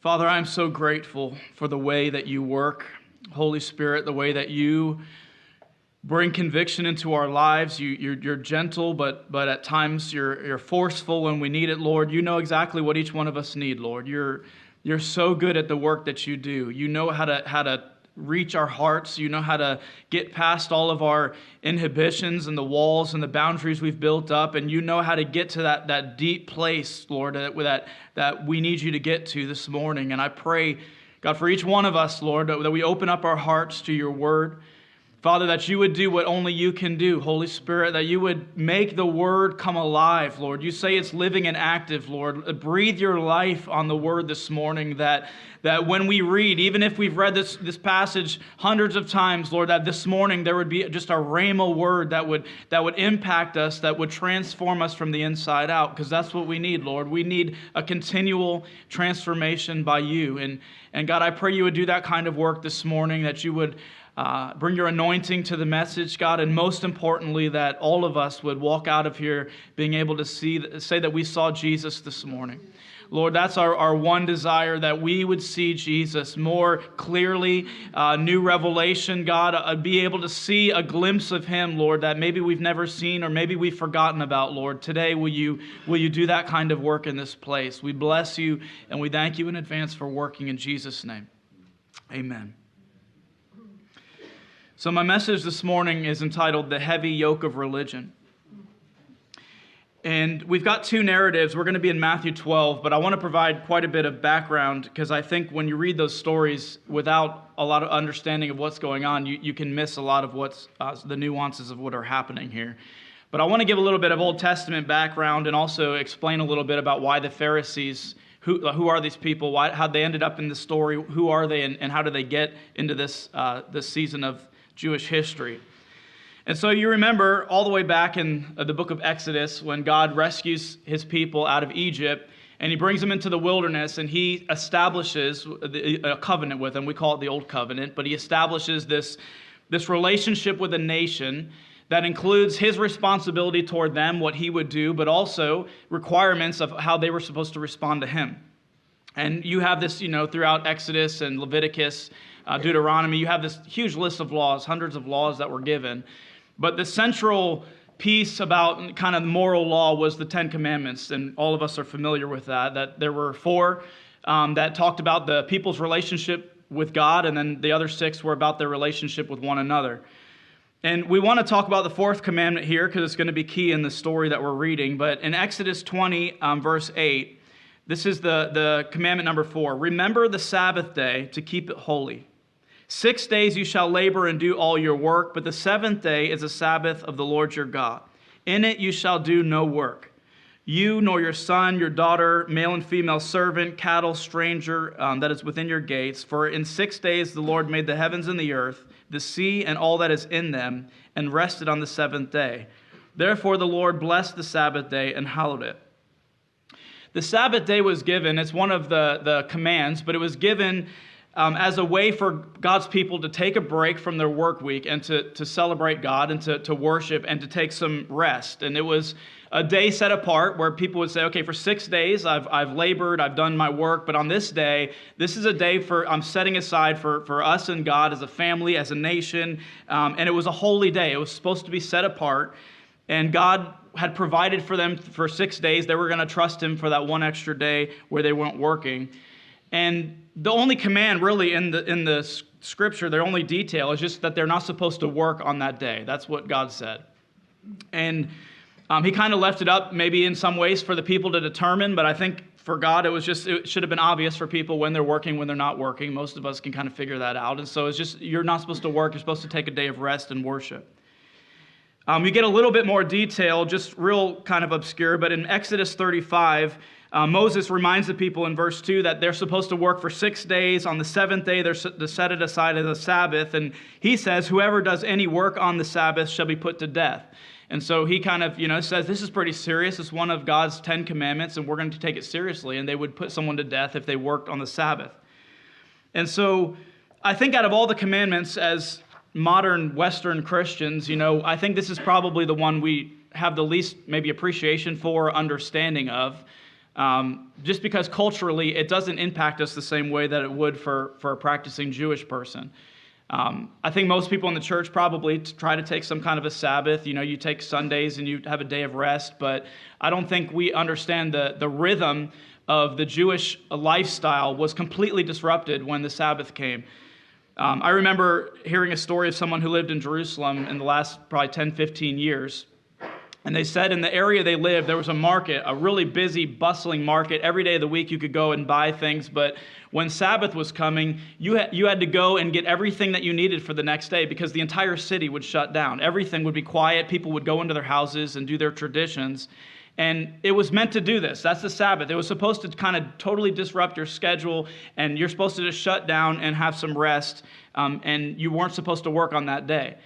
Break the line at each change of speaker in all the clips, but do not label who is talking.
Father, I'm so grateful for the way that you work. Holy Spirit, the way that you bring conviction into our lives. You're gentle, but at times you're forceful when we need it, Lord. You know exactly what each one of us need, Lord. You're so good at the work that you do. You know how to reach our hearts. You know how to get past all of our inhibitions and the walls and the boundaries we've built up, and you know how to get to that deep place, Lord, that we need you to get to this morning. And I pray, God, for each one of us, Lord, that we open up our hearts to your word. Father, that you would do what only you can do, Holy Spirit, that you would make the word come alive, Lord. You say it's living and active, Lord. Breathe your life on the word this morning, that when we read, even if we've read this passage hundreds of times, Lord, that this morning there would be just a rhema word that would impact us, that would transform us from the inside out, because that's what we need, Lord. We need a continual transformation by you. And God, I pray you would do that kind of work this morning, that you would bring your anointing to the message, God, and most importantly, that all of us would walk out of here being able to say that we saw Jesus this morning. Lord, that's our one desire, that we would see Jesus more clearly, new revelation, God, be able to see a glimpse of him, Lord, that maybe we've never seen or maybe we've forgotten about, Lord. Today, will you do that kind of work in this place? We bless you and we thank you in advance for working in Jesus' name. Amen. So my message this morning is entitled, The Heavy Yoke of Religion. And we've got two narratives. We're going to be in Matthew 12, but I want to provide quite a bit of background, because I think when you read those stories without a lot of understanding of what's going on, you can miss a lot of what's the nuances of what are happening here. But I want to give a little bit of Old Testament background and also explain a little bit about why the Pharisees, who are these people, how they ended up in this story, who are they, and how do they get into this season of Jewish history. And so you remember all the way back in the book of Exodus, when God rescues his people out of Egypt and he brings them into the wilderness, and he establishes a covenant with them. We call it the Old Covenant, but he establishes this relationship with a nation that includes his responsibility toward them, what he would do, but also requirements of how they were supposed to respond to him. And you have this, throughout Exodus and Leviticus, Deuteronomy, you have this huge list of laws, hundreds of laws that were given. But the central piece about kind of moral law was the Ten Commandments, and all of us are familiar with that there were four that talked about the people's relationship with God, and then the other six were about their relationship with one another. And we want to talk about the fourth commandment here, because it's going to be key in the story that we're reading. But in Exodus 20, verse 8, this is the commandment number 4. Remember the Sabbath day to keep it holy. 6 days you shall labor and do all your work, but the seventh day is a Sabbath of the Lord your God. In it you shall do no work. You nor your son, your daughter, male and female servant, cattle, stranger that is within your gates. For in 6 days the Lord made the heavens and the earth, the sea and all that is in them, and rested on the seventh day. Therefore the Lord blessed the Sabbath day and hallowed it. The Sabbath day was given, it's one of the commands, but it was given as a way for God's people to take a break from their work week and to celebrate God and to worship and to take some rest. And it was a day set apart where people would say, okay, for 6 days I've labored, I've done my work, but on this day, this is a day I'm setting aside for us and God as a family, as a nation, and it was a holy day. It was supposed to be set apart, and God had provided for them for 6 days. They were going to trust him for that one extra day where they weren't working. And the only command really in the scripture, their only detail, is just that they're not supposed to work on that day. That's what God said. And he kind of left it up maybe in some ways for the people to determine, but I think for God it should have been obvious for people when they're working, when they're not working. Most of us can kind of figure that out. And so it's just, you're not supposed to work, you're supposed to take a day of rest and worship. You get a little bit more detail, just real kind of obscure, but in Exodus 35, Moses reminds the people in verse 2 that they're supposed to work for 6 days. On the seventh day, they're to set it aside as a Sabbath. And he says, whoever does any work on the Sabbath shall be put to death. And so he kind of, says this is pretty serious. It's one of God's 10 commandments, and we're going to take it seriously. And they would put someone to death if they worked on the Sabbath. And so I think out of all the commandments, as modern Western Christians, I think this is probably the one we have the least maybe appreciation for, understanding of. just because culturally it doesn't impact us the same way that it would for a practicing Jewish person. I think most people in the church probably try to take some kind of a Sabbath. You take Sundays and you have a day of rest, but I don't think we understand the rhythm of the Jewish lifestyle was completely disrupted when the Sabbath came. I remember hearing a story of someone who lived in Jerusalem in the last probably 10, 15 years. And they said in the area they lived, there was a market, a really busy, bustling market. Every day of the week you could go and buy things. But when Sabbath was coming, you had to go and get everything that you needed for the next day because the entire city would shut down. Everything would be quiet. People would go into their houses and do their traditions. And it was meant to do this. That's the Sabbath. It was supposed to kind of totally disrupt your schedule, and you're supposed to just shut down and have some rest, and you weren't supposed to work on that day,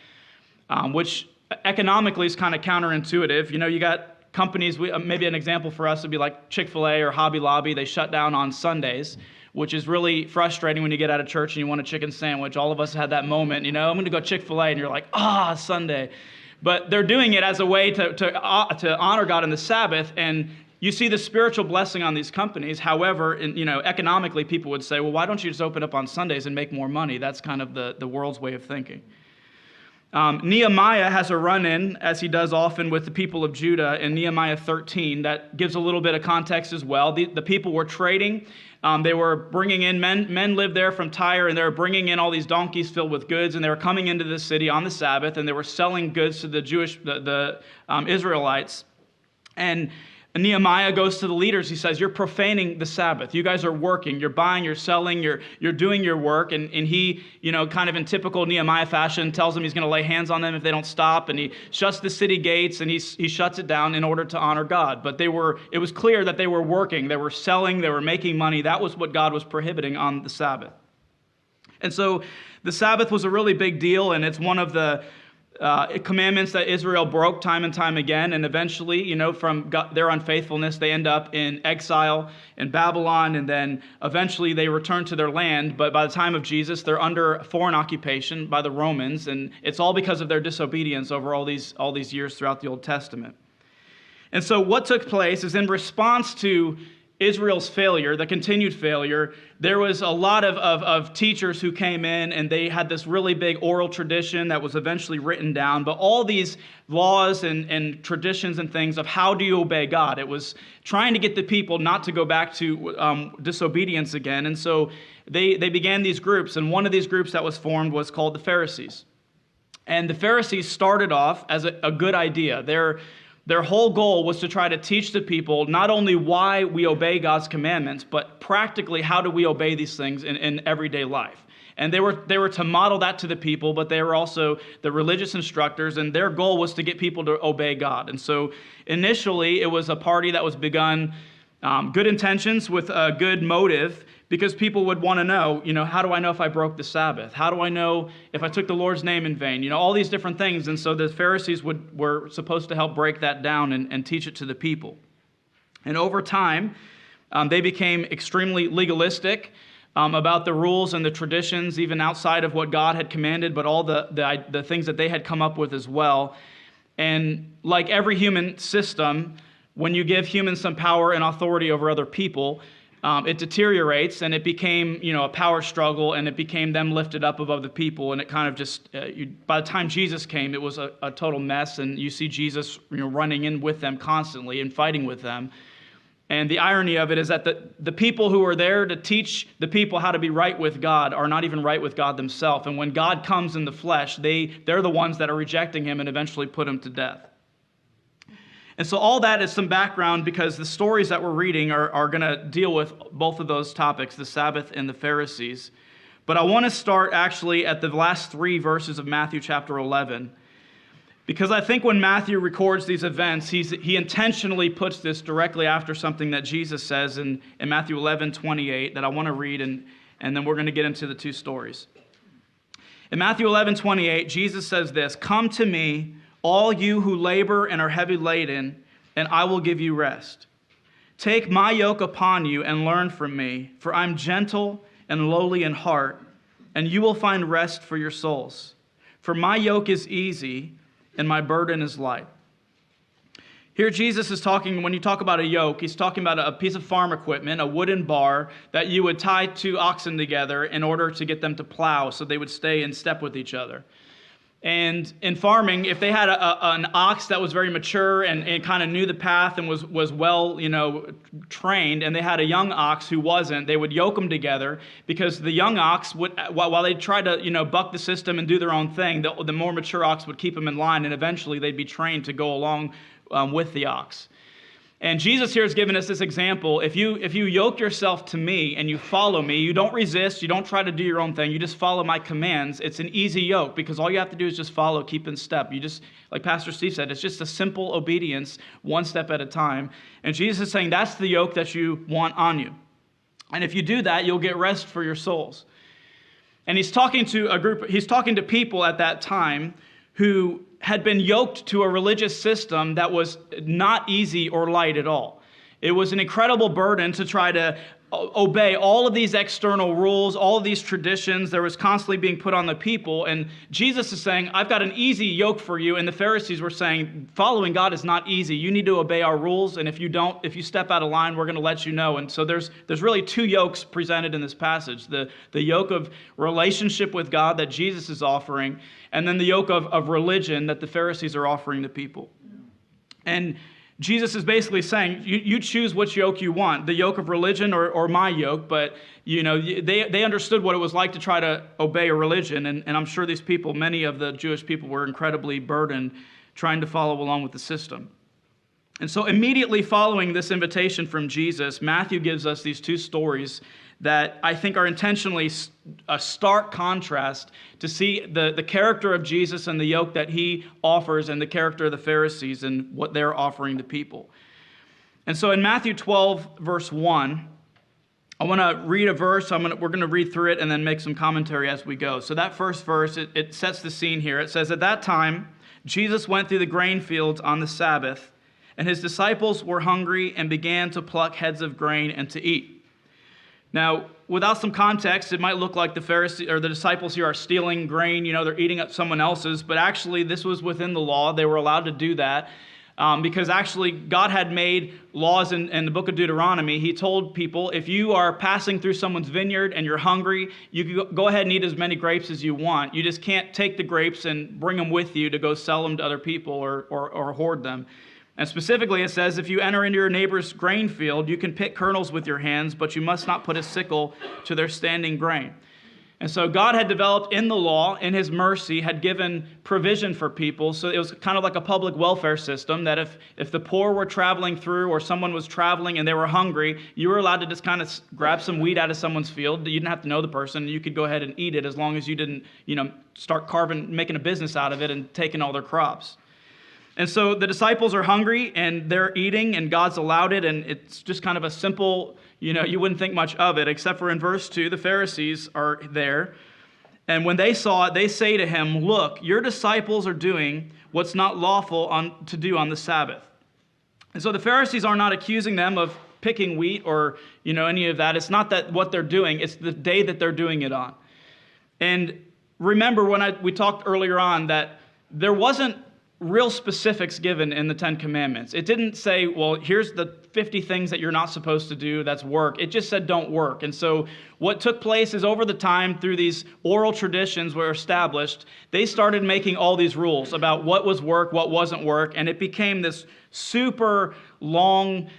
which economically is kind of counterintuitive. You got companies, maybe an example for us would be like Chick-fil-A or Hobby Lobby. They shut down on Sundays, which is really frustrating when you get out of church and you want a chicken sandwich. All of us had that moment, I'm going to go Chick-fil-A, and you're like, Sunday. But they're doing it as a way to honor God in the Sabbath, and you see the spiritual blessing on these companies. However, economically, people would say, well, why don't you just open up on Sundays and make more money? That's kind of the world's way of thinking. Nehemiah has a run-in, as he does often with the people of Judah, in Nehemiah 13. That gives a little bit of context as well. The people were trading. They were bringing in men lived there from Tyre, and they were bringing in all these donkeys filled with goods, and they were coming into the city on the Sabbath, and they were selling goods to the Israelites. And Nehemiah goes to the leaders. He says, you're profaning the Sabbath. You guys are working. You're buying, you're selling, you're doing your work. And he, kind of in typical Nehemiah fashion, tells them he's going to lay hands on them if they don't stop. And he shuts the city gates, and he shuts it down in order to honor God. But it was clear that they were working. They were selling. They were making money. That was what God was prohibiting on the Sabbath. And so the Sabbath was a really big deal, and it's one of the commandments that Israel broke time and time again, and eventually, from their unfaithfulness, they end up in exile in Babylon, and then eventually they return to their land. But by the time of Jesus, they're under foreign occupation by the Romans, and it's all because of their disobedience over all these years throughout the Old Testament. And so what took place is in response to Israel's failure, the continued failure, there was a lot of teachers who came in, and they had this really big oral tradition that was eventually written down. But all these laws and traditions and things of how do you obey God, it was trying to get the people not to go back to disobedience again. And so they began these groups, and one of these groups that was formed was called the Pharisees. And the Pharisees started off as a good idea. Their whole goal was to try to teach the people not only why we obey God's commandments, but practically how do we obey these things in everyday life. And they were to model that to the people, but they were also the religious instructors, and their goal was to get people to obey God. And so initially, it was a party that was begun good intentions with a good motive, because people would want to know, how do I know if I broke the Sabbath? How do I know if I took the Lord's name in vain? All these different things. And so the Pharisees were supposed to help break that down and teach it to the people. And over time, they became extremely legalistic about the rules and the traditions, even outside of what God had commanded, but all the things that they had come up with as well. And like every human system, when you give humans some power and authority over other people, it deteriorates, and it became, a power struggle, and it became them lifted up above the people, and it kind of just, by the time Jesus came, it was a total mess, and you see Jesus, running in with them constantly and fighting with them. And the irony of it is that the people who are there to teach the people how to be right with God are not even right with God themselves, and when God comes in the flesh, they're the ones that are rejecting him and eventually put him to death. And so all that is some background, because the stories that we're reading are going to deal with both of those topics, the Sabbath and the Pharisees. But I want to start actually at the last 3 verses of Matthew chapter 11, because I think when Matthew records these events, he intentionally puts this directly after something that Jesus says in Matthew 11:28 that I want to read, and then we're going to get into the 2 stories. In Matthew 11:28, Jesus says this, "Come to me, all you who labor and are heavy laden, and I will give you rest. Take my yoke upon you and learn from me, for I'm gentle and lowly in heart, and you will find rest for your souls. For my yoke is easy and my burden is light." Here Jesus is talking, when you talk about a yoke, he's talking about a piece of farm equipment, a wooden bar that you would tie two oxen together in order to get them to plow so they would stay in step with each other. And in farming, if they had an ox that was very mature and kind of knew the path and was well, trained, and they had a young ox who wasn't, they would yoke them together, because the young ox would, while they tried to, buck the system and do their own thing, the more mature ox would keep them in line, and eventually they'd be trained to go along with the ox. And Jesus here has given us this example. If you yoke yourself to me and you follow me, you don't resist, you don't try to do your own thing, you just follow my commands, it's an easy yoke, because all you have to do is just follow, keep in step. You just, like Pastor Steve said, it's just a simple obedience, one step at a time. And Jesus is saying that's the yoke that you want on you. And if you do that, you'll get rest for your souls. And he's talking to people at that time who had been yoked to a religious system that was not easy or light at all. It was an incredible burden to try to obey all of these external rules, all of these traditions. There was constantly being put on the people. And Jesus is saying, I've got an easy yoke for you. And the Pharisees were saying, following God is not easy. You need to obey our rules. And if you step out of line, we're going to let you know. And so there's really two yokes presented in this passage. The yoke of relationship with God that Jesus is offering, and then the yoke of religion that the Pharisees are offering the people. And Jesus is basically saying, you choose which yoke you want, the yoke of religion or my yoke, but they understood what it was like to try to obey a religion, and I'm sure these people, many of the Jewish people, were incredibly burdened trying to follow along with the system. And so immediately following this invitation from Jesus, Matthew gives us these two stories that I think are intentionally a stark contrast to see the character of Jesus and the yoke that he offers, and the character of the Pharisees and what they're offering to people. And so in Matthew 12, verse 1, I want to read a verse. We're going to read through it and then make some commentary as we go. So that first verse, it sets the scene here. It says, "At that time, Jesus went through the grain fields on the Sabbath, and his disciples were hungry and began to pluck heads of grain and to eat." Now, without some context, it might look like the Pharisees or the disciples here are stealing grain. They're eating up someone else's. But actually, this was within the law. They were allowed to do that because actually God had made laws in the book of Deuteronomy. He told people, if you are passing through someone's vineyard and you're hungry, you can go ahead and eat as many grapes as you want. You just can't take the grapes and bring them with you to go sell them to other people or hoard them. And specifically, it says, if you enter into your neighbor's grain field, you can pick kernels with your hands, but you must not put a sickle to their standing grain. And so God had developed in the law, in his mercy, had given provision for people. So it was kind of like a public welfare system, that if the poor were traveling through, or someone was traveling and they were hungry, you were allowed to just kind of grab some wheat out of someone's field. You didn't have to know the person. You could go ahead and eat it as long as you didn't, start making a business out of it and taking all their crops. And so the disciples are hungry and they're eating, and God's allowed it, and it's just kind of a simple, you wouldn't think much of it, except for in verse 2, the Pharisees are there. And when they saw it, they say to him, "Look, your disciples are doing what's not lawful to do on the Sabbath." And so the Pharisees are not accusing them of picking wheat or, any of that. It's not that what they're doing, it's the day that they're doing it on. And remember when we talked earlier on that there wasn't real specifics given in the Ten Commandments. It didn't say, well, here's the 50 things that you're not supposed to do, that's work. It just said don't work. And so what took place is over the time, through these oral traditions were established, they started making all these rules about what was work, what wasn't work, and it became this super long,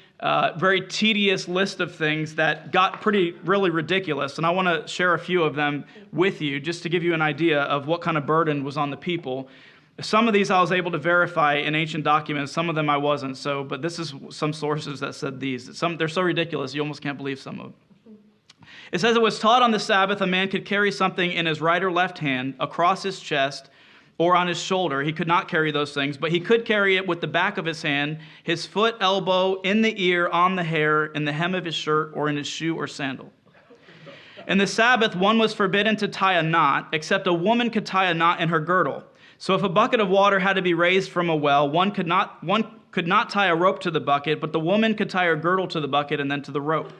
very tedious list of things that got really ridiculous. And I want to share a few of them with you just to give you an idea of what kind of burden was on the people. Some of these I was able to verify in ancient documents. Some of them I wasn't. But this is some sources that said these. They're so ridiculous, you almost can't believe some of them. It says, it was taught on the Sabbath a man could carry something in his right or left hand, across his chest, or on his shoulder. He could not carry those things, but he could carry it with the back of his hand, his foot, elbow, in the ear, on the hair, in the hem of his shirt, or in his shoe or sandal. In the Sabbath, one was forbidden to tie a knot, except a woman could tie a knot in her girdle. So if a bucket of water had to be raised from a well, one could not tie a rope to the bucket, but the woman could tie her girdle to the bucket and then to the rope.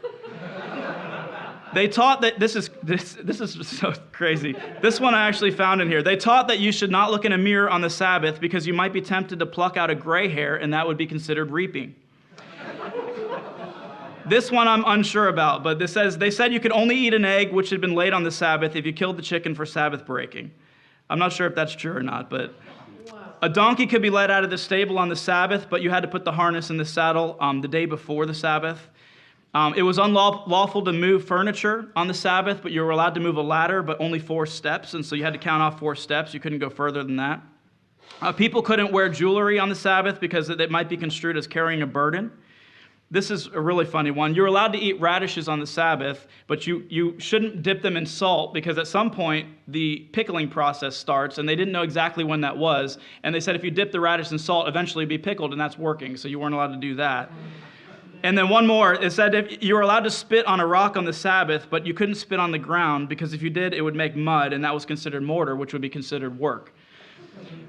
They taught that this is so crazy. This one I actually found in here. They taught that you should not look in a mirror on the Sabbath because you might be tempted to pluck out a gray hair, and that would be considered reaping. This one I'm unsure about, but they said you could only eat an egg which had been laid on the Sabbath if you killed the chicken for Sabbath breaking. I'm not sure if that's true or not, but a donkey could be led out of the stable on the Sabbath, but you had to put the harness in the saddle the day before the Sabbath. It was unlawful to move furniture on the Sabbath, but you were allowed to move a ladder, but only 4 steps, and so you had to count off 4 steps. You couldn't go further than that. People couldn't wear jewelry on the Sabbath because it might be construed as carrying a burden. This is a really funny one. You're allowed to eat radishes on the Sabbath, but you shouldn't dip them in salt because at some point the pickling process starts, and they didn't know exactly when that was. And they said if you dip the radish in salt, eventually it'd be pickled, and that's working, so you weren't allowed to do that. And then one more, it said if you were allowed to spit on a rock on the Sabbath, but you couldn't spit on the ground because if you did, it would make mud, and that was considered mortar, which would be considered work.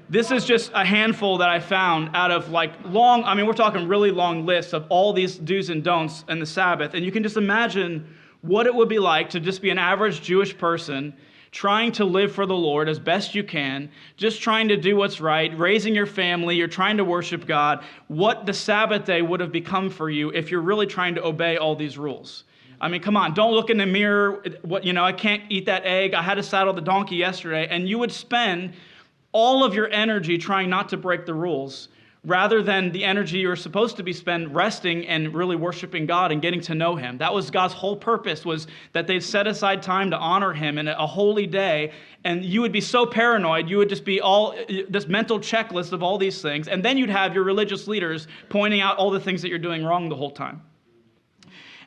This is just a handful that I found out of we're talking really long lists of all these do's and don'ts in the Sabbath. And you can just imagine what it would be like to just be an average Jewish person trying to live for the Lord as best you can, just trying to do what's right, raising your family, you're trying to worship God, what the Sabbath day would have become for you if you're really trying to obey all these rules. I mean, come on, don't look in the mirror, I can't eat that egg, I had to saddle the donkey yesterday, and you would spend all of your energy trying not to break the rules, rather than the energy you're supposed to be spent resting and really worshiping God and getting to know Him. That was God's whole purpose, was that they'd set aside time to honor Him in a holy day, and you would be so paranoid, you would just be all this mental checklist of all these things, and then you'd have your religious leaders pointing out all the things that you're doing wrong the whole time.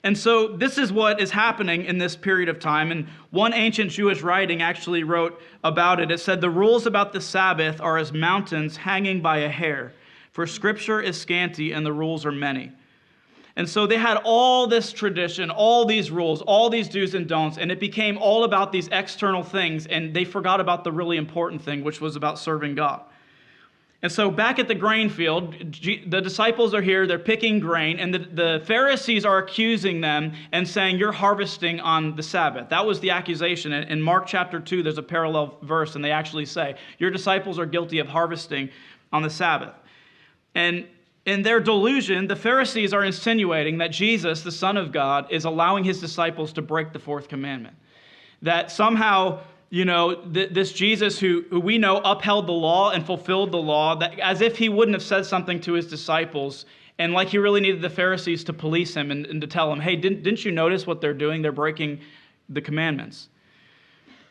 And so this is what is happening in this period of time. And one ancient Jewish writing actually wrote about it. It said, "The rules about the Sabbath are as mountains hanging by a hair, for Scripture is scanty and the rules are many." And so they had all this tradition, all these rules, all these do's and don'ts, and it became all about these external things, and they forgot about the really important thing, which was about serving God. And so back at the grain field, the disciples are here, they're picking grain, and the Pharisees are accusing them and saying, you're harvesting on the Sabbath. That was the accusation. In Mark chapter 2, there's a parallel verse, and they actually say, your disciples are guilty of harvesting on the Sabbath. And in their delusion, the Pharisees are insinuating that Jesus, the Son of God, is allowing his disciples to break the 4th commandment. That somehow, this Jesus who we know upheld the law and fulfilled the law, that as if he wouldn't have said something to his disciples, and like he really needed the Pharisees to police him and to tell him, hey, didn't you notice what they're doing? They're breaking the commandments.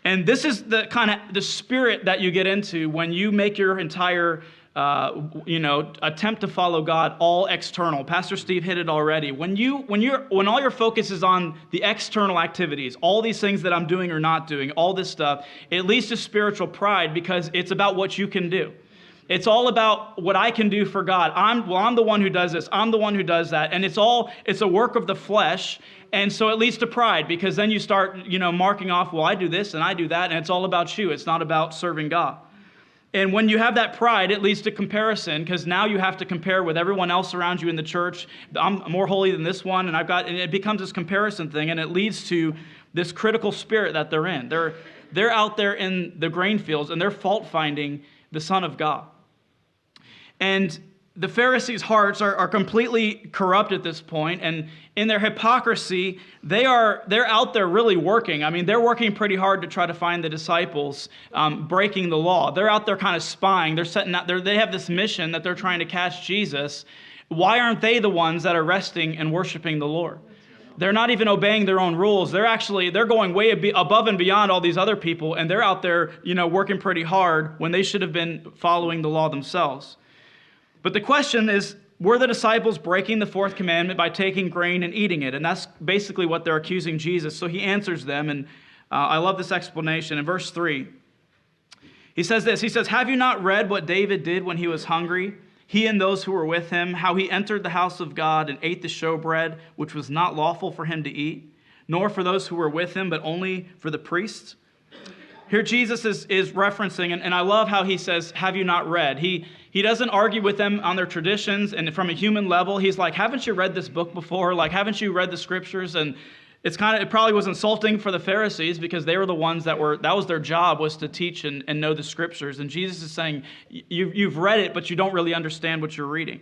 And this is the kind of the spirit that you get into when you make your entire attempt to follow God all external. Pastor Steve hit it already. When all your focus is on the external activities, all these things that I'm doing or not doing, all this stuff, it leads to spiritual pride because it's about what you can do. It's all about what I can do for God. I'm the one who does this. I'm the one who does that. And it's a work of the flesh. And so it leads to pride because then you start, marking off, well, I do this and I do that. And it's all about you. It's not about serving God. And when you have that pride, it leads to comparison because now you have to compare with everyone else around you in the church. I'm more holy than this one, and it becomes this comparison thing, and it leads to this critical spirit that they're in. They're out there in the grain fields, and they're fault-finding the Son of God. And the Pharisees' hearts are completely corrupt at this point, and in their hypocrisy, they're out there really working. I mean, they're working pretty hard to try to find the disciples breaking the law. They're out there kind of spying. They're setting out. They have this mission that they're trying to catch Jesus. Why aren't they the ones that are resting and worshiping the Lord? They're not even obeying their own rules. They're going way above and beyond all these other people, and they're out there, working pretty hard when they should have been following the law themselves. But the question is, were the disciples breaking the 4th commandment by taking grain and eating it? And that's basically what they're accusing Jesus. So he answers them, and I love this explanation. In verse 3, he says this. He says, have you not read what David did when he was hungry, he and those who were with him, how he entered the house of God and ate the showbread, which was not lawful for him to eat, nor for those who were with him, but only for the priests? Here Jesus is referencing, and I love how he says, have you not read? He doesn't argue with them on their traditions, and from a human level, he's like, haven't you read this book before? Like, haven't you read the scriptures? And It probably was insulting for the Pharisees because they were the ones that was their job, was to teach and know the scriptures. And Jesus is saying, you've read it, but you don't really understand what you're reading.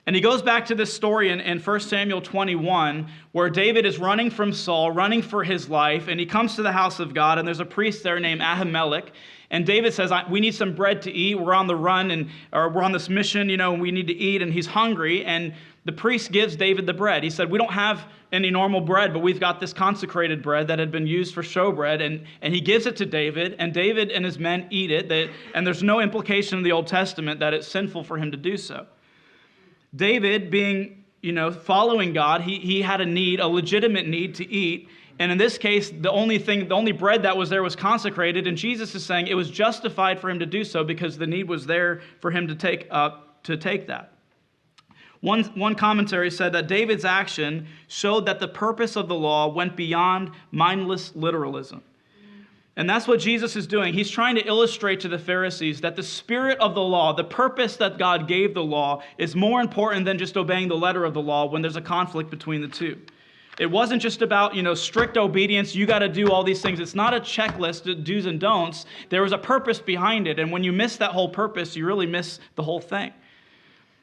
And he goes back to this story in 1 Samuel 21, where David is running from Saul, running for his life, and he comes to the house of God, and there's a priest there named Ahimelech. And David says, we need some bread to eat. We're on the run, or we're on this mission, and we need to eat, and he's hungry. And the priest gives David the bread. He said, we don't have any normal bread, but we've got this consecrated bread that had been used for showbread. And he gives it to David, and David and his men eat it. And there's no implication in the Old Testament that it's sinful for him to do so. David, being, following God, he had a need, a legitimate need to eat. And in this case, the only bread that was there was consecrated. And Jesus is saying it was justified for him to do so because the need was there for him to take that. One commentary said that David's action showed that the purpose of the law went beyond mindless literalism. And that's what Jesus is doing. He's trying to illustrate to the Pharisees that the spirit of the law, the purpose that God gave the law, is more important than just obeying the letter of the law when there's a conflict between the two. It wasn't just about, strict obedience, you got to do all these things. It's not a checklist of do's and don'ts. There was a purpose behind it. And when you miss that whole purpose, you really miss the whole thing.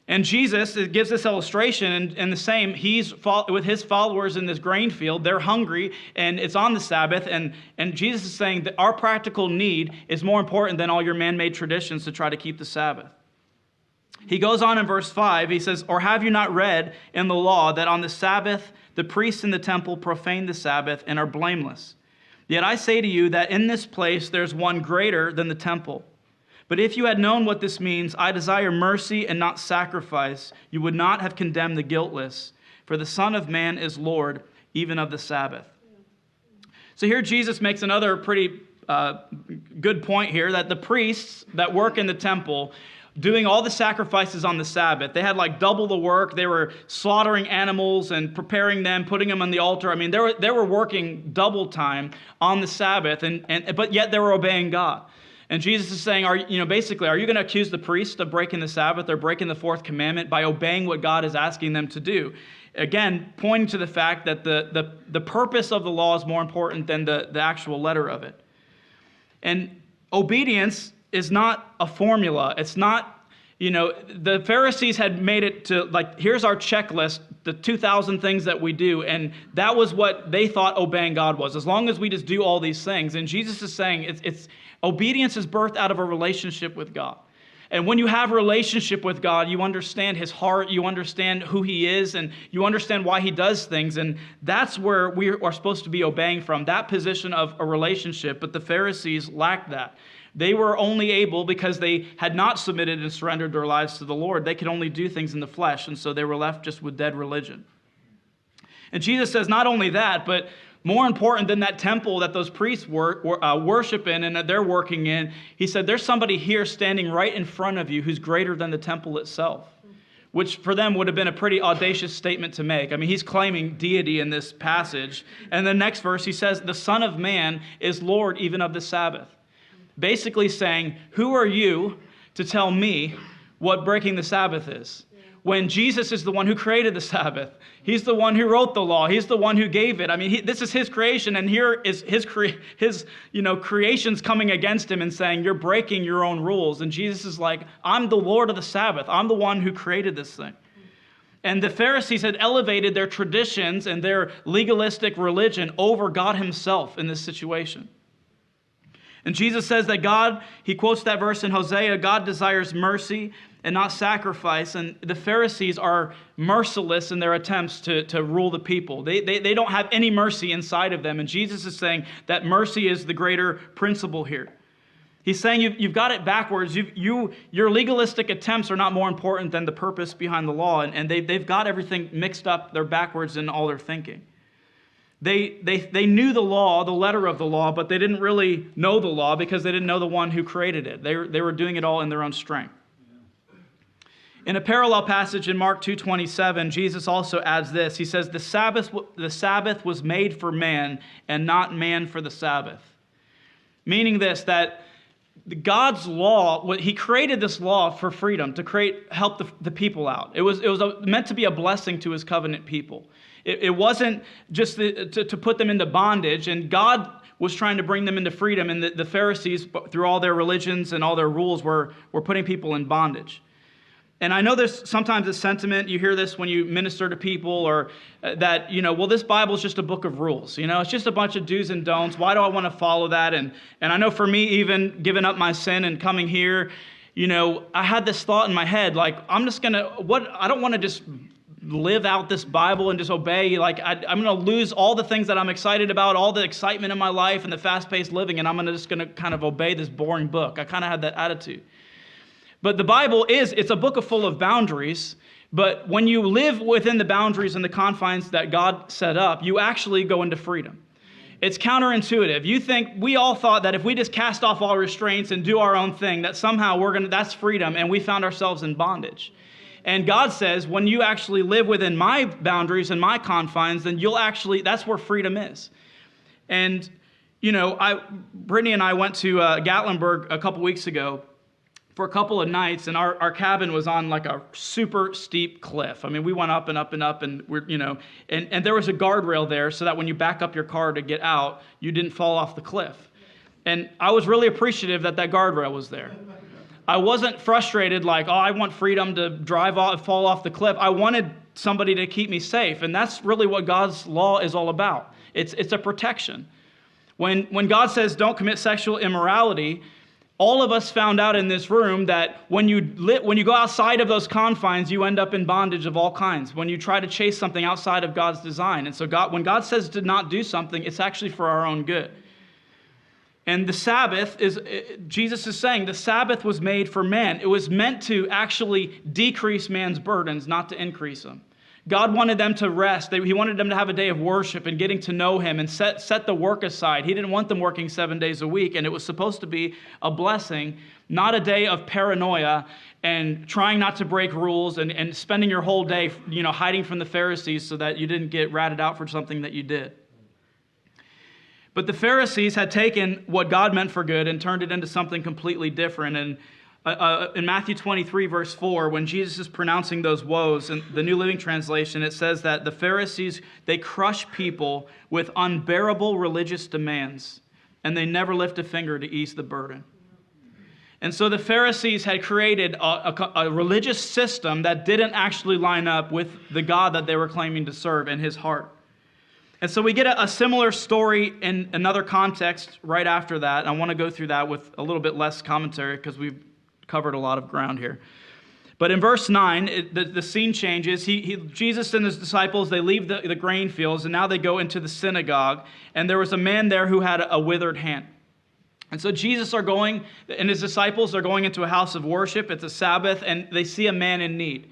And Jesus gives this illustration, and the same, he's with his followers in this grain field. They're hungry, and it's on the Sabbath, and Jesus is saying that our practical need is more important than all your man-made traditions to try to keep the Sabbath. He goes on in verse 5, he says, or have you not read in the law that on the Sabbath the priests in the temple profane the Sabbath and are blameless? Yet I say to you that in this place there's one greater than the temple. But if you had known what this means, I desire mercy and not sacrifice, you would not have condemned the guiltless. For the Son of Man is Lord, even of the Sabbath. So here Jesus makes another pretty good point here, that the priests that work in the temple, doing all the sacrifices on the Sabbath, they had like double the work. They were slaughtering animals and preparing them, putting them on the altar. I mean, they were working double time on the Sabbath, but yet they were obeying God. And Jesus is saying, are you going to accuse the priest of breaking the Sabbath or breaking the fourth commandment by obeying what God is asking them to do? Again, pointing to the fact that the purpose of the law is more important than the actual letter of it. And obedience is not a formula. It's not, the Pharisees had made it to, like, here's our checklist, the 2,000 things that we do, and that was what they thought obeying God was, as long as we just do all these things. And Jesus is saying it's obedience is birthed out of a relationship with God. And when you have a relationship with God, you understand his heart, you understand who he is, and you understand why he does things. And that's where we are supposed to be obeying from, that position of a relationship. But the Pharisees lacked that. They were only able, because they had not submitted and surrendered their lives to the Lord, they could only do things in the flesh, and so they were left just with dead religion. And Jesus says not only that, but more important than that temple that those priests worship in and that they're working in, he said, there's somebody here standing right in front of you who's greater than the temple itself, which for them would have been a pretty audacious statement to make. I mean, he's claiming deity in this passage. And the next verse, he says, the Son of Man is Lord even of the Sabbath. Basically saying, who are you to tell me what breaking the Sabbath is? When Jesus is the one who created the Sabbath. He's the one who wrote the law. He's the one who gave it. I mean, this is his creation, and here is his creations coming against him and saying, you're breaking your own rules. And Jesus is like, I'm the Lord of the Sabbath. I'm the one who created this thing. And the Pharisees had elevated their traditions and their legalistic religion over God himself in this situation. And Jesus says that God, he quotes that verse in Hosea, God desires mercy and not sacrifice. And the Pharisees are merciless in their attempts to rule the people. They don't have any mercy inside of them. And Jesus is saying that mercy is the greater principle here. He's saying you've got it backwards. Your legalistic attempts are not more important than the purpose behind the law. And they've got everything mixed up. They're backwards in all their thinking. They knew the law, the letter of the law, but they didn't really know the law because they didn't know the one who created it. They were doing it all in their own strength. In a parallel passage in Mark 2:27, Jesus also adds this. He says, the Sabbath was made for man and not man for the Sabbath. Meaning this, that God's law, he created this law for freedom, to help the people out. It was meant to be a blessing to his covenant people. It wasn't just to put them into bondage, and God was trying to bring them into freedom, and the Pharisees, through all their religions and all their rules, were putting people in bondage. And I know there's sometimes a sentiment, you hear this when you minister to people, or that, well, this Bible is just a book of rules. It's just a bunch of do's and don'ts. Why do I want to follow that? And I know for me, even giving up my sin and coming here, I had this thought in my head, like, I don't want to just live out this Bible and just obey. Like, I'm going to lose all the things that I'm excited about, all the excitement in my life and the fast-paced living, and I'm just going to kind of obey this boring book. I kind of had that attitude. But the Bible it's a book full of boundaries, but when you live within the boundaries and the confines that God set up, you actually go into freedom. It's counterintuitive. We all thought that if we just cast off all restraints and do our own thing, that somehow that's freedom, and we found ourselves in bondage. And God says, when you actually live within my boundaries and my confines, then that's where freedom is. And, Brittany and I went to Gatlinburg a couple weeks ago for a couple of nights, and our cabin was on like a super steep cliff. I mean, we went up and up and up, and and there was a guardrail there so that when you back up your car to get out, you didn't fall off the cliff. And I was really appreciative that guardrail was there. I wasn't frustrated like, I want freedom to drive off, fall off the cliff. I wanted somebody to keep me safe, and that's really what God's law is all about. It's a protection. When God says don't commit sexual immorality, all of us found out in this room that when you go outside of those confines, you end up in bondage of all kinds. When you try to chase something outside of God's design, and so when God says to not do something, it's actually for our own good. And the Sabbath Jesus is saying, the Sabbath was made for man. It was meant to actually decrease man's burdens, not to increase them. God wanted them to rest. He wanted them to have a day of worship and getting to know him and set the work aside. He didn't want them working 7 days a week, and it was supposed to be a blessing, not a day of paranoia and trying not to break rules and spending your whole day, hiding from the Pharisees so that you didn't get ratted out for something that you did. But the Pharisees had taken what God meant for good and turned it into something completely different. And in Matthew 23, verse 4, when Jesus is pronouncing those woes, in the New Living Translation, it says that the Pharisees, they crush people with unbearable religious demands, and they never lift a finger to ease the burden. And so the Pharisees had created a religious system that didn't actually line up with the God that they were claiming to serve in his heart. And so we get a similar story in another context right after that. I want to go through that with a little bit less commentary because we've covered a lot of ground here. But in verse 9, the scene changes. Jesus and his disciples, they leave the grain fields, and now they go into the synagogue. And there was a man there who had a withered hand. And so Jesus and his disciples are going into a house of worship. It's a Sabbath, and they see a man in need.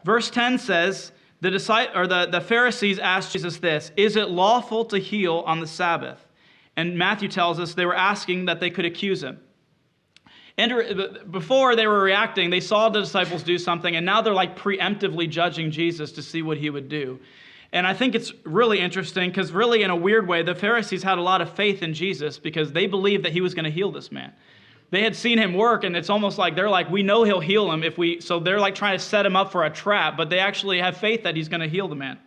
Verse 10 says, the Pharisees asked Jesus this, "Is it lawful to heal on the Sabbath?" And Matthew tells us they were asking that they could accuse him. And before they were reacting, they saw the disciples do something, and now they're like preemptively judging Jesus to see what he would do. And I think it's really interesting because really in a weird way, the Pharisees had a lot of faith in Jesus because they believed that he was going to heal this man. They had seen him work, and it's almost like they're like, we know he'll heal him so they're like trying to set him up for a trap, but they actually have faith that he's going to heal the man.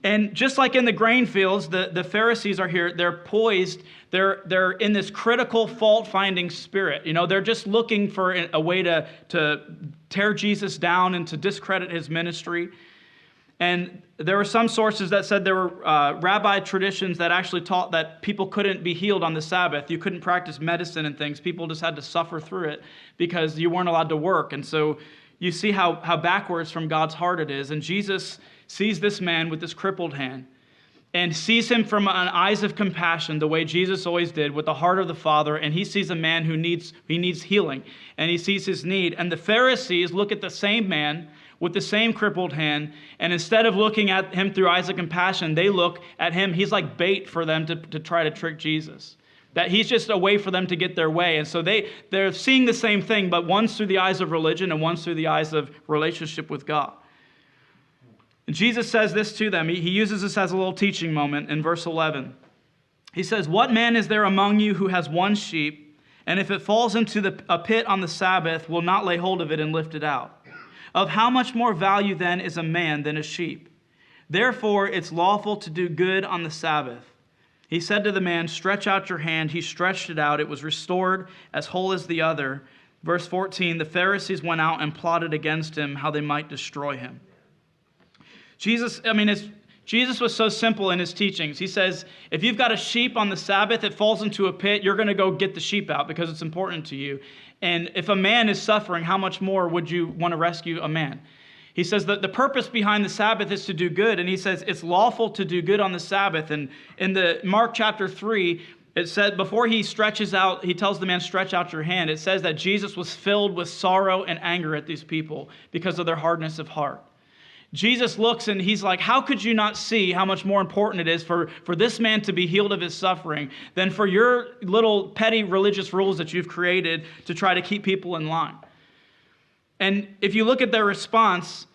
And just like in the grain fields, the Pharisees are here, they're poised, they're in this critical fault-finding spirit. They're just looking for a way to tear Jesus down and to discredit his ministry. And there were some sources that said there were rabbi traditions that actually taught that people couldn't be healed on the Sabbath. You couldn't practice medicine and things. People just had to suffer through it because you weren't allowed to work. And so you see how backwards from God's heart it is. And Jesus sees this man with this crippled hand and sees him from an eyes of compassion, the way Jesus always did, with the heart of the Father. And he sees a man who needs healing, and he sees his need. And the Pharisees look at the same man with the same crippled hand, and instead of looking at him through eyes of compassion, they look at him. He's like bait for them to try to trick Jesus. That he's just a way for them to get their way. And so they're seeing the same thing, but one's through the eyes of religion and one's through the eyes of relationship with God. And Jesus says this to them. He uses this as a little teaching moment in verse 11. He says, "What man is there among you who has one sheep, and if it falls into a pit on the Sabbath, will not lay hold of it and lift it out? Of how much more value then is a man than a sheep? Therefore, it's lawful to do good on the Sabbath. He said to the man, stretch out your hand. He stretched it out. It was restored as whole as the other. Verse 14, the Pharisees went out and plotted against him how they might destroy him. Jesus was so simple in his teachings. He says, if you've got a sheep on the Sabbath, it falls into a pit, you're going to go get the sheep out because it's important to you. And if a man is suffering, how much more would you want to rescue a man? He says that the purpose behind the Sabbath is to do good. And he says it's lawful to do good on the Sabbath. And in the Mark chapter 3, it said before he stretches out, he tells the man, stretch out your hand. It says that Jesus was filled with sorrow and anger at these people because of their hardness of heart. Jesus looks and he's like, how could you not see how much more important it is for this man to be healed of his suffering than for your little petty religious rules that you've created to try to keep people in line? And if you look at their response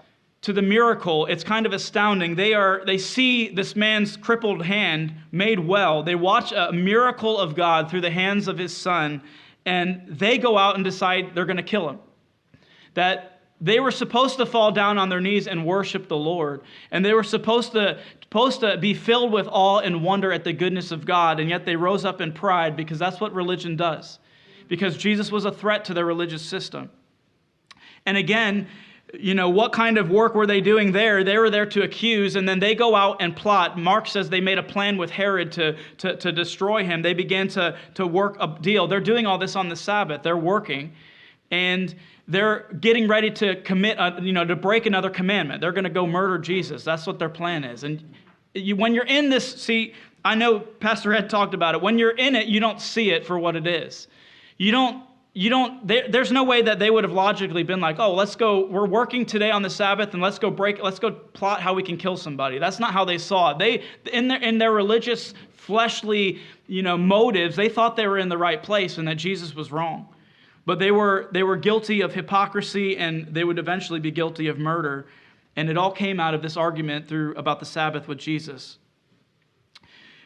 to the miracle, it's kind of astounding. They see this man's crippled hand made well. They watch a miracle of God through the hands of his son, and they go out and decide they're going to kill him. That they were supposed to fall down on their knees and worship the Lord. And they were supposed to be filled with awe and wonder at the goodness of God. And yet they rose up in pride because that's what religion does. Because Jesus was a threat to their religious system. And again, what kind of work were they doing there? They were there to accuse, and then they go out and plot. Mark says they made a plan with Herod to destroy him. They began to work a deal. They're doing all this on the Sabbath. They're working. And they're getting ready to commit, to break another commandment. They're going to go murder Jesus. That's what their plan is. And when you're in this, see, I know Pastor Ed talked about it. When you're in it, you don't see it for what it is. There's no way that they would have logically been like, oh, we're working today on the Sabbath and let's go plot how we can kill somebody. That's not how they saw it. In their religious, fleshly, motives, they thought they were in the right place and that Jesus was wrong. But they were guilty of hypocrisy, and they would eventually be guilty of murder. And it all came out of this argument about the Sabbath with Jesus.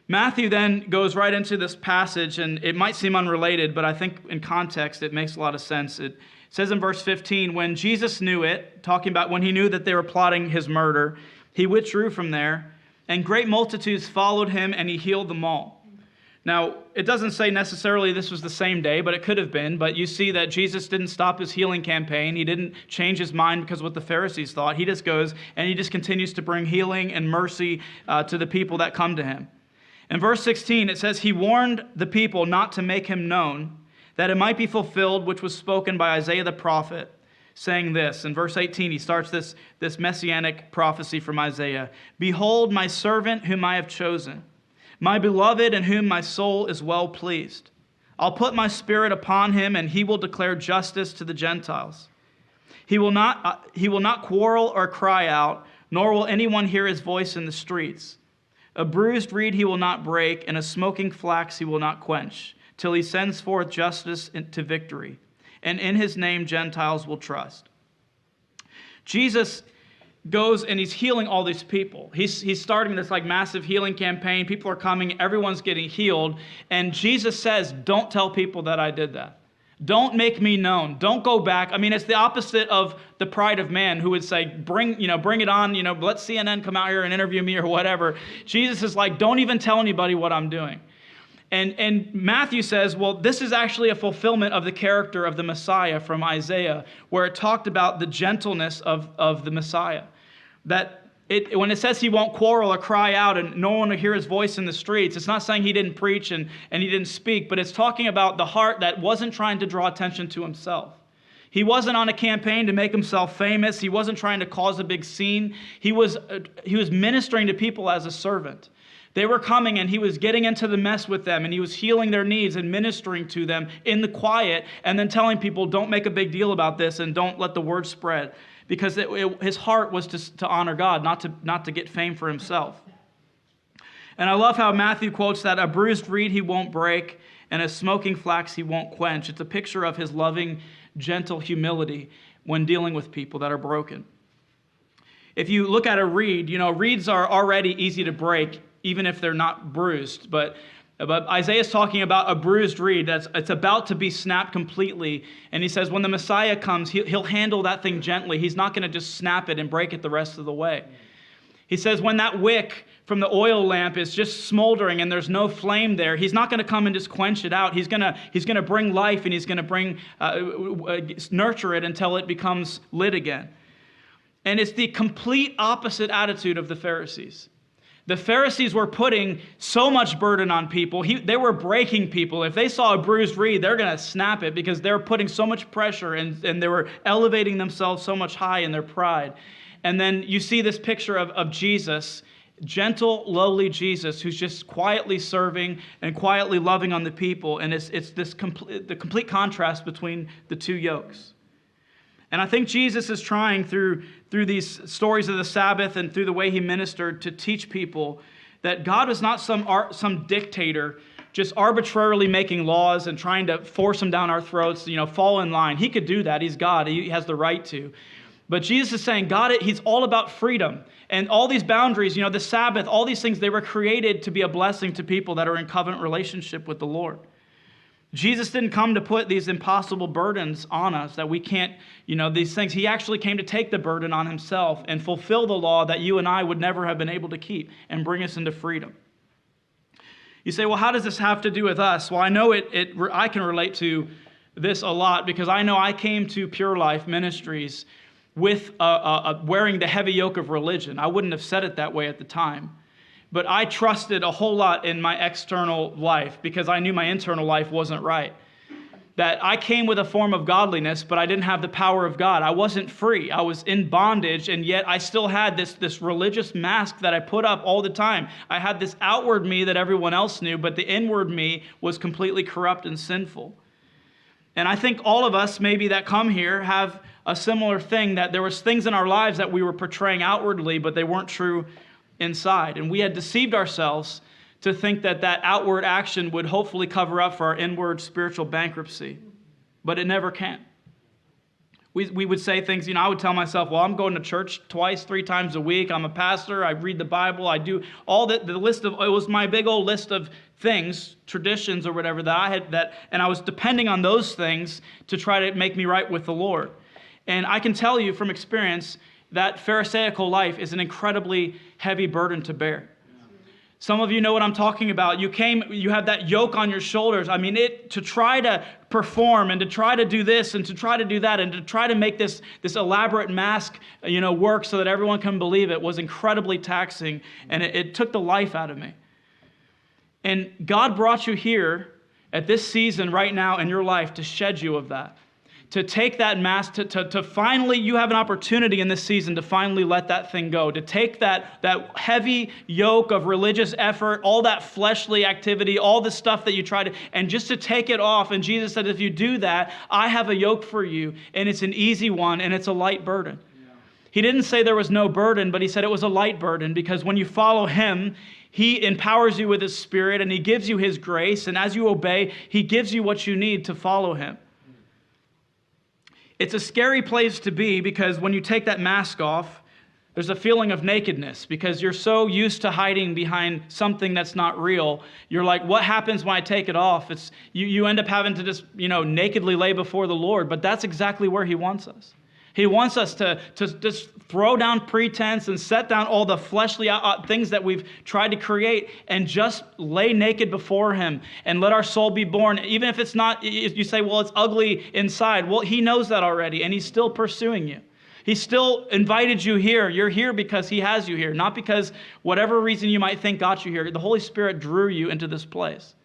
Matthew then goes right into this passage, and it might seem unrelated, but I think in context it makes a lot of sense. It says in verse 15, when Jesus knew it, talking about when he knew that they were plotting his murder, he withdrew from there, and great multitudes followed him, and he healed them all. Now, it doesn't say necessarily this was the same day, but it could have been. But you see that Jesus didn't stop his healing campaign. He didn't change his mind because of what the Pharisees thought. He just goes and he just continues to bring healing and mercy to the people that come to him. In verse 16, it says, he warned the people not to make him known, that it might be fulfilled, which was spoken by Isaiah the prophet, saying this. In verse 18, he starts this messianic prophecy from Isaiah. Behold, my servant whom I have chosen, my beloved in whom my soul is well pleased. I'll put my spirit upon him, and he will declare justice to the Gentiles. He will not quarrel or cry out, nor will anyone hear his voice in the streets. A bruised reed he will not break, and a smoking flax he will not quench, till he sends forth justice to victory. And in his name Gentiles will trust. Jesus goes and he's healing all these people. He's starting this massive healing campaign. People are coming. Everyone's getting healed. And Jesus says, don't tell people that I did that. Don't make me known. Don't go back. It's the opposite of the pride of man who would say, bring it on. Let CNN come out here and interview me or whatever. Jesus is like, don't even tell anybody what I'm doing. And Matthew says, well, this is actually a fulfillment of the character of the Messiah from Isaiah, where it talked about the gentleness of the Messiah. When it says he won't quarrel or cry out and no one will hear his voice in the streets, it's not saying he didn't preach and he didn't speak, but it's talking about the heart that wasn't trying to draw attention to himself. He wasn't on a campaign to make himself famous. He wasn't trying to cause a big scene. He was ministering to people as a servant. They were coming and he was getting into the mess with them and he was healing their needs and ministering to them in the quiet and then telling people, don't make a big deal about this and don't let the word spread. Because his heart was to honor God, not to get fame for himself. And I love how Matthew quotes that, a bruised reed he won't break and a smoking flax he won't quench. It's a picture of his loving, gentle humility when dealing with people that are broken. If you look at a reed, reeds are already easy to break, even if they're not bruised. But Isaiah's talking about a bruised reed it's about to be snapped completely. And he says when the Messiah comes, he'll handle that thing gently. He's not going to just snap it and break it the rest of the way. He says when that wick from the oil lamp is just smoldering and there's no flame there, he's not going to come and just quench it out. He's going to bring life, and he's going to nurture it until it becomes lit again. And it's the complete opposite attitude of the Pharisees. The Pharisees were putting so much burden on people. They were breaking people. If they saw a bruised reed, they're going to snap it because they're putting so much pressure, and they were elevating themselves so much high in their pride. And then you see this picture of Jesus, gentle, lowly Jesus, who's just quietly serving and quietly loving on the people. And it's the complete contrast between the two yokes. And I think Jesus is trying through these stories of the Sabbath and through the way he ministered to teach people that God is not some dictator just arbitrarily making laws and trying to force them down our throats, fall in line. He could do that. He's God. He has the right to. But Jesus is saying, he's all about freedom. And all these boundaries, the Sabbath, all these things, they were created to be a blessing to people that are in covenant relationship with the Lord. Jesus didn't come to put these impossible burdens on us that we can't, these things. He actually came to take the burden on himself and fulfill the law that you and I would never have been able to keep and bring us into freedom. You say, well, how does this have to do with us? Well, I know I can relate to this a lot because I know I came to Pure Life Ministries with wearing the heavy yoke of religion. I wouldn't have said it that way at the time. But I trusted a whole lot in my external life because I knew my internal life wasn't right. That I came with a form of godliness, but I didn't have the power of God. I wasn't free. I was in bondage, and yet I still had this religious mask that I put up all the time. I had this outward me that everyone else knew, but the inward me was completely corrupt and sinful. And I think all of us maybe that come here have a similar thing, that there was things in our lives that we were portraying outwardly, but they weren't true inside. And we had deceived ourselves to think that outward action would hopefully cover up for our inward spiritual bankruptcy. But it never can. We would say things, I would tell myself, well, I'm going to church 2-3 times a week. I'm a pastor. I read the Bible. I do all the list of, it was my big old list of things, traditions or whatever that I had, and I was depending on those things to try to make me right with the Lord. And I can tell you from experience that Pharisaical life is an incredibly heavy burden to bear. Some of you know what I'm talking about. You have that yoke on your shoulders. To try to perform and to try to do this and to try to do that and to try to make this elaborate mask, work so that everyone can believe it was incredibly taxing, and it took the life out of me. And God brought you here at this season right now in your life to shed you of that. To take that mask, to finally, you have an opportunity in this season to finally let that thing go. To take that heavy yoke of religious effort, all that fleshly activity, all the stuff that you try to, and just to take it off. And Jesus said, if you do that, I have a yoke for you, and it's an easy one, and it's a light burden. Yeah. He didn't say there was no burden, but he said it was a light burden, because when you follow him, he empowers you with his Spirit, and he gives you his grace, and as you obey, he gives you what you need to follow him. It's a scary place to be because when you take that mask off, there's a feeling of nakedness because you're so used to hiding behind something that's not real. You're like, what happens when I take it off? You end up having to just, nakedly lay before the Lord, but that's exactly where he wants us. He wants us to just throw down pretense and set down all the fleshly things that we've tried to create and just lay naked before him and let our soul be born. Even if it's not, you say, well, it's ugly inside. Well, he knows that already, and he's still pursuing you. He still invited you here. You're here because he has you here, not because whatever reason you might think got you here. The Holy Spirit drew you into this place.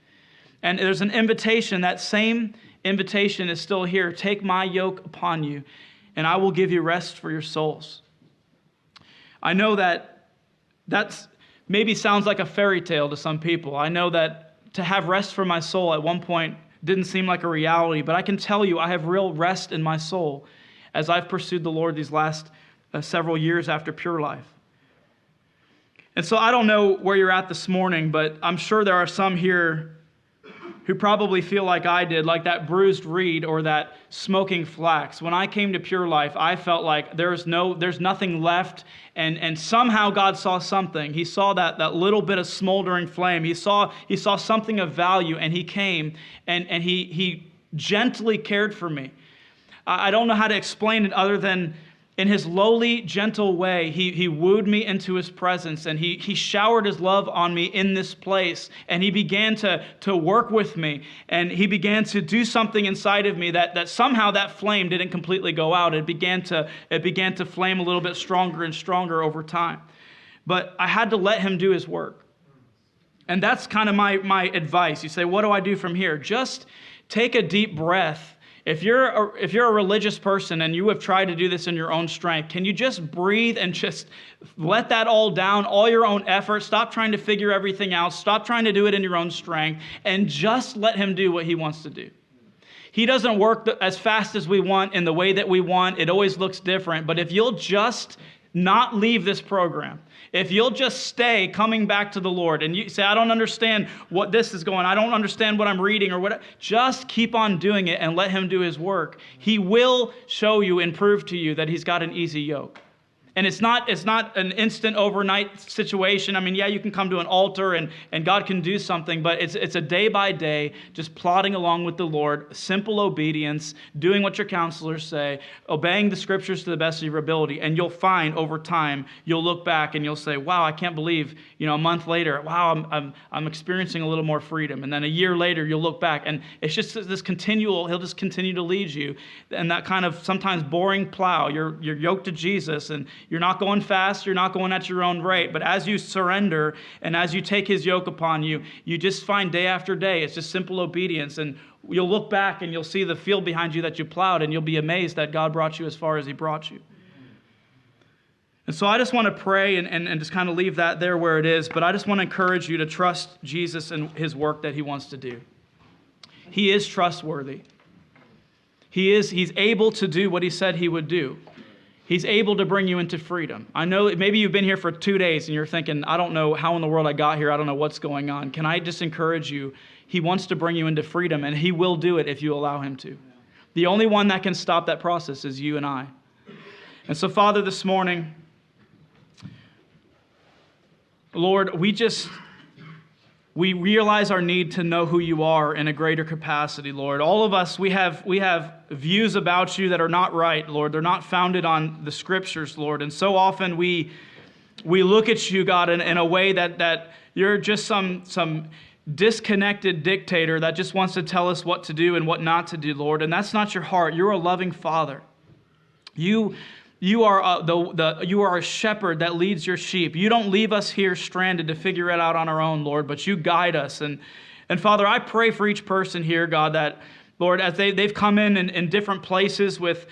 And there's an invitation. That same invitation is still here. Take my yoke upon you, and I will give you rest for your souls. I know that's maybe sounds like a fairy tale to some people. I know that to have rest for my soul at one point didn't seem like a reality, but I can tell you I have real rest in my soul as I've pursued the Lord these last several years after Pure Life. And so I don't know where you're at this morning, but I'm sure there are some here who probably feel like I did, like that bruised reed or that smoking flax. When I came to Pure Life, I felt like there's nothing left, and somehow God saw something. He saw that little bit of smoldering flame. He saw something of value, and he came, and he gently cared for me. I don't know how to explain it other than in his lowly, gentle way, he wooed me into his presence, and he showered his love on me in this place, and he began to work with me, and he began to do something inside of me that somehow that flame didn't completely go out. It began to flame a little bit stronger and stronger over time. But I had to let him do his work. And that's kind of my advice. You say, what do I do from here? Just take a deep breath. If you're a religious person and you have tried to do this in your own strength, can you just breathe and just let that all down, all your own effort? Stop trying to figure everything out. Stop trying to do it in your own strength, and just let him do what he wants to do. He doesn't work as fast as we want in the way that we want. It always looks different. But if you'll just not leave this program, if you'll just stay coming back to the Lord, and you say, I don't understand what this is going, I don't understand what I'm reading or what, just keep on doing it and let him do his work. He will show you and prove to you that he's got an easy yoke. And it's not an instant overnight situation. I mean, yeah, you can come to an altar and God can do something, but it's a day by day, just plodding along with the Lord, simple obedience, doing what your counselors say, obeying the scriptures to the best of your ability. And you'll find over time, you'll look back and you'll say, wow, I can't believe, a month later, wow, I'm experiencing a little more freedom. And then a year later, you'll look back, and it's just this continual, he'll just continue to lead you. And that kind of sometimes boring plow, you're yoked to Jesus, and you're not going fast, you're not going at your own rate, but as you surrender and as you take his yoke upon you, you just find day after day, it's just simple obedience, and you'll look back and you'll see the field behind you that you plowed, and you'll be amazed that God brought you as far as he brought you. And so I just want to pray and just kind of leave that there where it is, but I just want to encourage you to trust Jesus and his work that he wants to do. He is trustworthy. He's able to do what he said he would do. He's able to bring you into freedom. I know maybe you've been here for 2 days and you're thinking, I don't know how in the world I got here. I don't know what's going on. Can I just encourage you? He wants to bring you into freedom, and he will do it if you allow him to. The only one that can stop that process is you and I. And so, Father, this morning, Lord, we realize our need to know who you are in a greater capacity, Lord. All of us, we have views about you that are not right, Lord. They're not founded on the scriptures, Lord. And so often we look at you, God, in a way that you're just some disconnected dictator that just wants to tell us what to do and what not to do, Lord. And that's not your heart. You're a loving Father. You are a shepherd that leads your sheep. You don't leave us here stranded to figure it out on our own, Lord, but you guide us. And Father, I pray for each person here, God, that, Lord, as they've come in different places with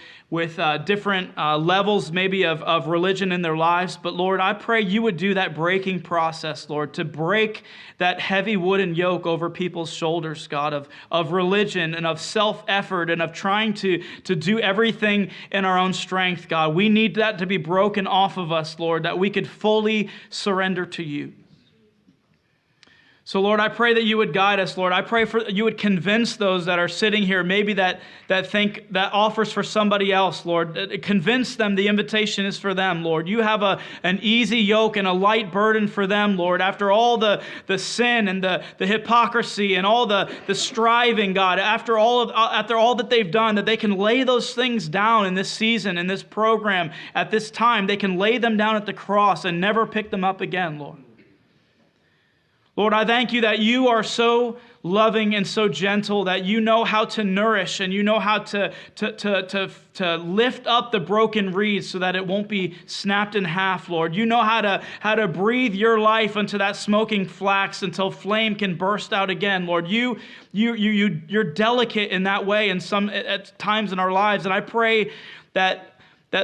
different levels maybe of religion in their lives, but Lord, I pray you would do that breaking process, Lord, to break that heavy wooden yoke over people's shoulders, God, of religion and of self-effort and of trying to do everything in our own strength, God. We need that to be broken off of us, Lord, that we could fully surrender to you. So, Lord, I pray that you would guide us, Lord. I pray you would convince those that are sitting here, maybe that think that offers for somebody else, Lord. Convince them the invitation is for them, Lord. You have an easy yoke and a light burden for them, Lord. After all the sin and the hypocrisy and all the striving, God, after all that they've done, that they can lay those things down in this season, in this program, at this time. They can lay them down at the cross and never pick them up again, Lord. Lord, I thank you that you are so loving and so gentle, that you know how to nourish and you know how to lift up the broken reeds so that it won't be snapped in half, Lord. You know how to breathe your life into that smoking flax until flame can burst out again, Lord. You're delicate in that way at times in our lives, and I pray that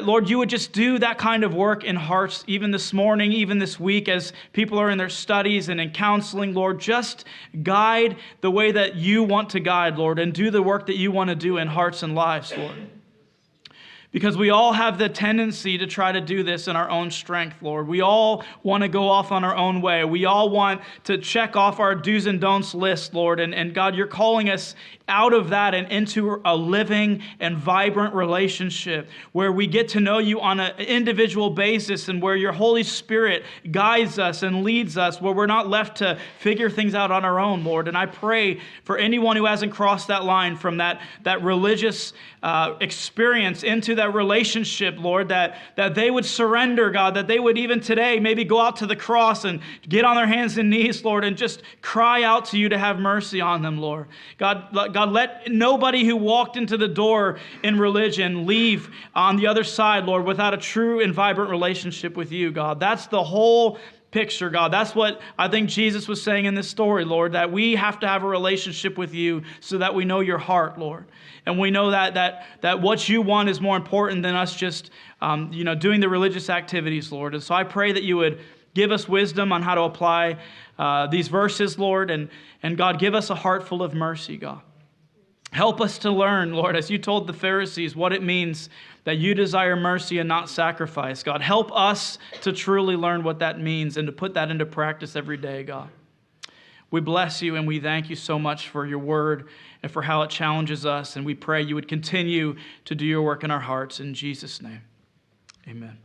Lord, you would just do that kind of work in hearts, even this morning, even this week, as people are in their studies and in counseling, Lord. Just guide the way that you want to guide, Lord, and do the work that you want to do in hearts and lives, Lord. Because we all have the tendency to try to do this in our own strength, Lord. We all want to go off on our own way. We all want to check off our do's and don'ts list, Lord. And God, you're calling us out of that and into a living and vibrant relationship where we get to know you on an individual basis and where your Holy Spirit guides us and leads us, where we're not left to figure things out on our own, Lord. And I pray for anyone who hasn't crossed that line from that religious experience into that relationship, Lord, that they would surrender, God, that they would even today maybe go out to the cross and get on their hands and knees, Lord, and just cry out to you to have mercy on them, Lord. God, let nobody who walked into the door in religion leave on the other side, Lord, without a true and vibrant relationship with you, God. That's the whole picture, God. That's what I think Jesus was saying in this story, Lord, that we have to have a relationship with you so that we know your heart, Lord. And we know that what you want is more important than us just doing the religious activities, Lord. And so I pray that you would give us wisdom on how to apply these verses, Lord, and God, give us a heart full of mercy, God. Help us to learn, Lord, as you told the Pharisees, what it means that you desire mercy and not sacrifice. God, help us to truly learn what that means and to put that into practice every day, God. We bless you and we thank you so much for your word and for how it challenges us. And we pray you would continue to do your work in our hearts. In Jesus' name, amen.